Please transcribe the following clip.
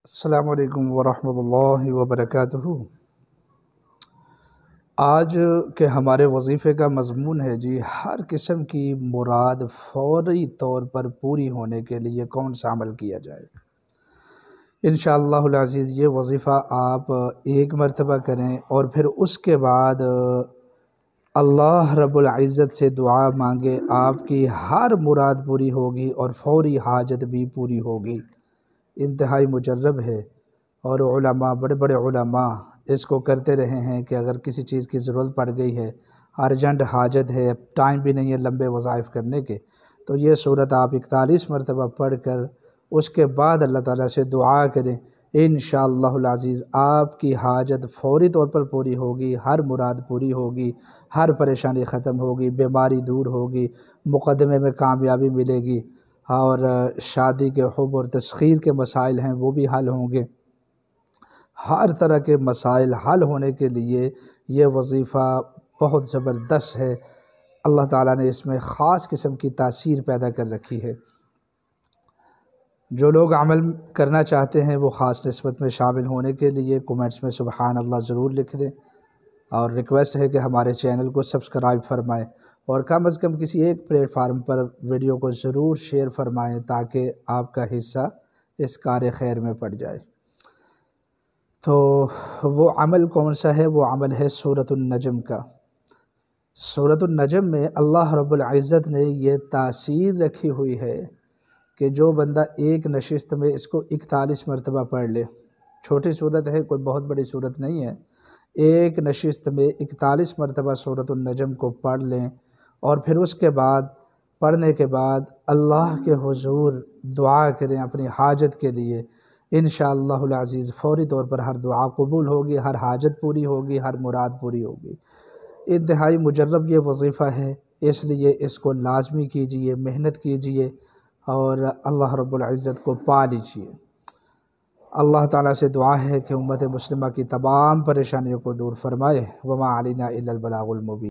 السلام علیکم ورحمۃ اللہ وبرکاتہ۔ آج کے ہمارے وظیفے کا مضمون ہے ہر قسم کی مراد فوری طور پر پوری ہونے کے لیے کون سا عمل کیا جائے۔ انشاءاللہ العزیز یہ وظیفہ آپ ایک مرتبہ کریں اور پھر اس کے بعد اللہ رب العزت سے دعا مانگیں، آپ کی ہر مراد پوری ہوگی اور فوری حاجت بھی پوری ہوگی۔ انتہائی مجرب ہے اور علماء، بڑے بڑے علماء اس کو کرتے رہے ہیں کہ اگر کسی چیز کی ضرورت پڑ گئی ہے، ارجنٹ حاجت ہے، ٹائم بھی نہیں ہے لمبے وظائف کرنے کے، تو یہ صورت آپ 41 مرتبہ پڑھ کر اس کے بعد اللہ تعالیٰ سے دعا کریں، انشاءاللہ العزیز آپ کی حاجت فوری طور پر پوری ہوگی، ہر مراد پوری ہوگی، ہر پریشانی ختم ہوگی، بیماری دور ہوگی، مقدمے میں کامیابی ملے گی، اور شادی کے حب اور تسخیر کے مسائل ہیں وہ بھی حل ہوں گے۔ ہر طرح کے مسائل حل ہونے کے لیے یہ وظیفہ بہت زبردست ہے۔ اللہ تعالیٰ نے اس میں خاص قسم کی تاثیر پیدا کر رکھی ہے۔ جو لوگ عمل کرنا چاہتے ہیں وہ خاص نسبت میں شامل ہونے کے لیے کومنٹس میں سبحان اللہ ضرور لکھ دیں، اور ریکویسٹ ہے کہ ہمارے چینل کو سبسکرائب فرمائیں اور کم از کم کسی ایک پلیٹ فارم پر ویڈیو کو ضرور شیئر فرمائیں تاکہ آپ کا حصہ اس کار خیر میں پڑ جائے۔ تو وہ عمل کون سا ہے؟ وہ عمل ہے سورۃ النجم کا۔ سورۃ النجم میں اللہ رب العزت نے یہ تاثیر رکھی ہوئی ہے کہ جو بندہ ایک نشست میں اس کو 41 مرتبہ پڑھ لے، چھوٹی صورت ہے، کوئی بہت بڑی صورت نہیں ہے، ایک نشست میں 41 مرتبہ سورۃ النجم کو پڑھ لیں اور پھر اس کے بعد پڑھنے کے بعد اللہ کے حضور دعا کریں اپنی حاجت کے لیے، انشاءاللہ العزیز فوری طور پر ہر دعا قبول ہوگی، ہر حاجت پوری ہوگی، ہر مراد پوری ہوگی۔ انتہائی مجرب یہ وظیفہ ہے، اس لیے اس کو لازمی کیجئے، محنت کیجئے اور اللہ رب العزت کو پا لیجئے۔ اللہ تعالیٰ سے دعا ہے کہ امت مسلمہ کی تمام پریشانیوں کو دور فرمائے۔ وما علینا الا البلاغ المبین۔